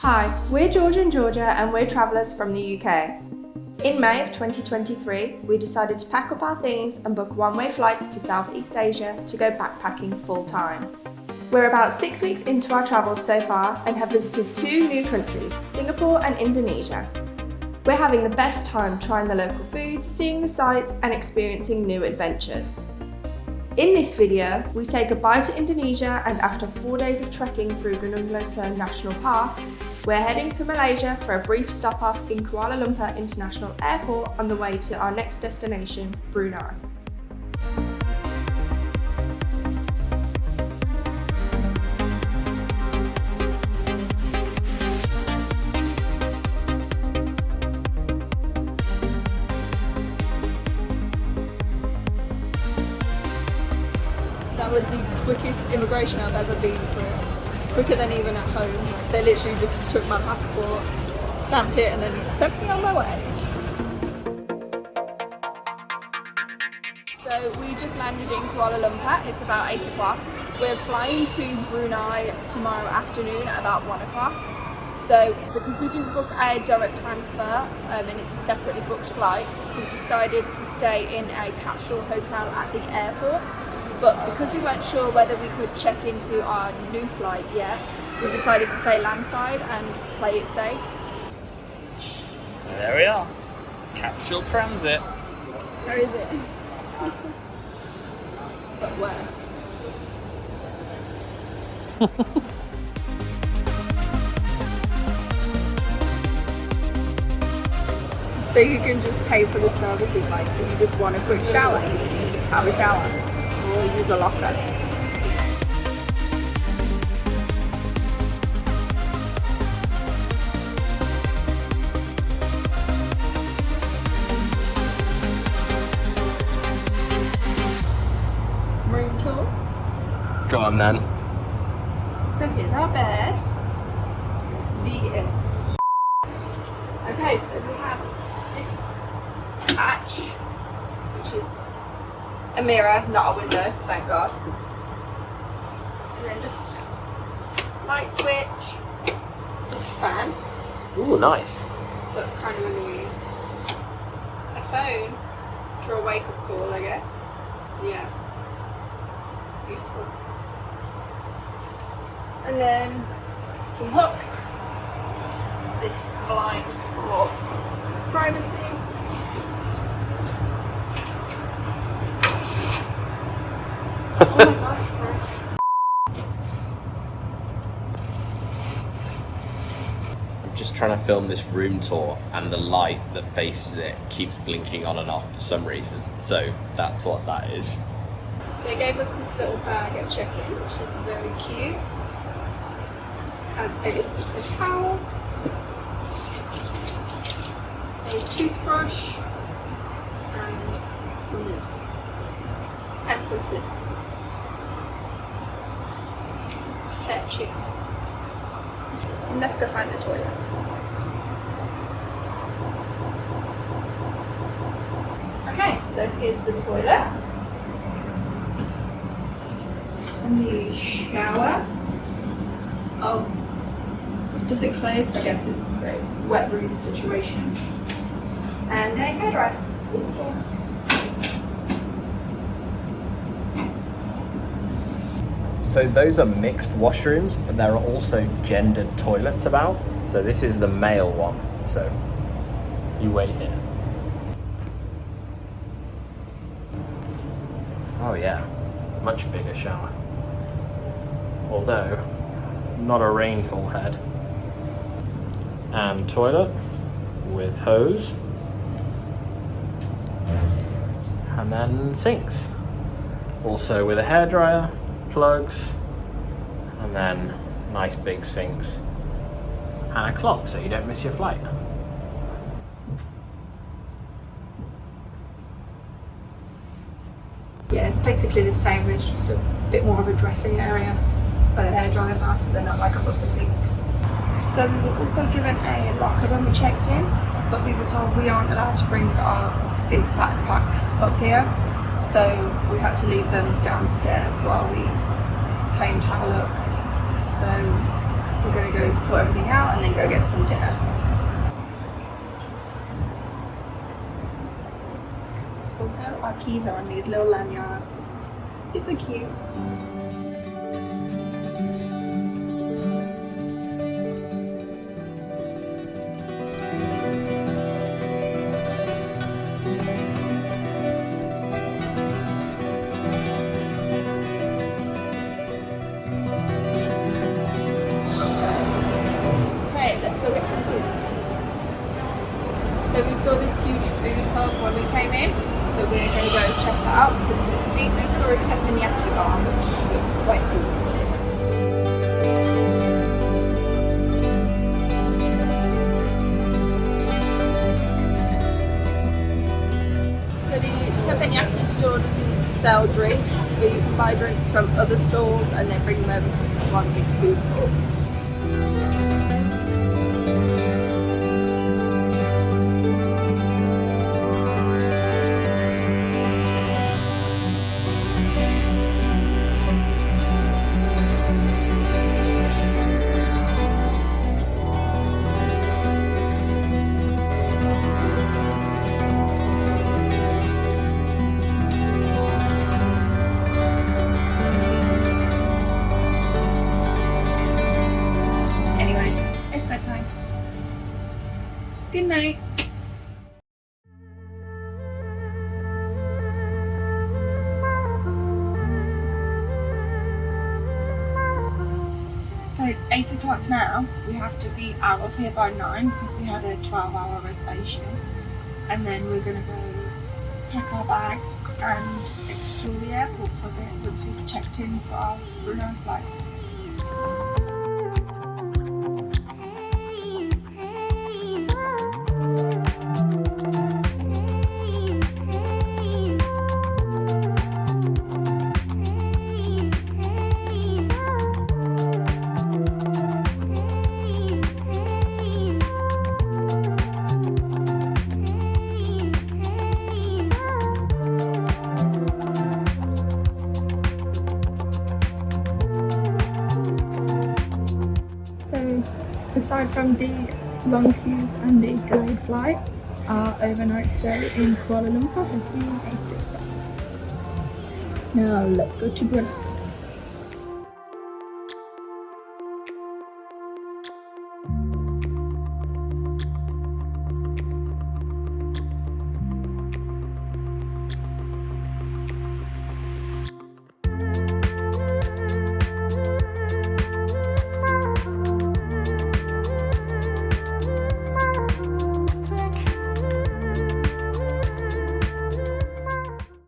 Hi, we're Georgia and Georgia and we're travellers from the UK. In May of 2023, we decided to pack up our things and book one-way flights to Southeast Asia to go backpacking full-time. We're about 6 weeks into our travels so far and have visited 2 new countries, Singapore and Indonesia. We're having the best time trying the local foods, seeing the sights and experiencing new adventures. In this video, we say goodbye to Indonesia and after 4 days of trekking through Gunung Leuser National Park, we're heading to Malaysia for a brief stop off in Kuala Lumpur International Airport on the way to our next destination, Brunei. That was the quickest immigration I've ever been through. Quicker than even at home. They literally just took my passport, stamped it and then sent me on my way. So we just landed in Kuala Lumpur. It's about 8 o'clock. We're flying to Brunei tomorrow afternoon at about 1 o'clock. So because we didn't book a direct transfer and it's a separately booked flight, we've decided to stay in a Capsule Hotel at the airport. But because we weren't sure whether we could check into our new flight yet, we decided to stay landside and play it safe. There we are, Capsule Transit. Where is it? But where? So you can just pay for the services, like if you just want a quick shower, you can just have a shower. Or use a locker. Room tour. Go on then. So here's our bed. Okay, so we have this hatch, which is a mirror, not a window, thank God. And then just light switch, this fan. Ooh, nice. But kind of annoying. A phone for a wake-up call, I guess. Yeah. Useful. And then some hooks. This blind for privacy. Oh my gosh, I'm just trying to film this room tour and the light that faces it keeps blinking on and off for some reason. So that's what that is. They gave us this little bag at check-in, which is very cute. Has a towel, a toothbrush, and some water. And some slippers. Fetching. And let's go find the toilet. Okay, so here's the toilet. And the shower. Oh, is it closed? I guess it's a wet room situation. And a hairdryer. Useful. So those are mixed washrooms, but there are also gendered toilets about. So this is the male one. So you wait here. Oh yeah, much bigger shower. Although, not a rainfall head. And toilet with hose. And then sinks. Also with a hairdryer, plugs, and then nice big sinks. And a clock so you don't miss your flight. Yeah, it's basically the same, there's just a bit more of a dressing area where the hairdryers are, so they're not like above the sinks. So we were also given a locker when we checked in, but we were told we aren't allowed to bring our big backpacks up here, so we had to leave them downstairs while we came to have a look. So we're going to go sort everything out and then go get some dinner. Also, our keys are on these little lanyards. Super cute. Let's go get some food. So we saw this huge food hub when we came in, so we're going to go check that out because we think we saw a teppanyaki bar, which looks quite cool. So the teppanyaki store doesn't sell drinks, but you can buy drinks from other stores and they bring them over because it's one big food hall. Good night. So it's 8 o'clock now. We have to be out of here by 9 because we had a 12-hour reservation. And then we're going to go pack our bags and explore the airport for a bit once we've checked in for our Brunei flight. Aside from the long queues and the delayed flight, our overnight stay in Kuala Lumpur has been a success. Now let's go to Brunei.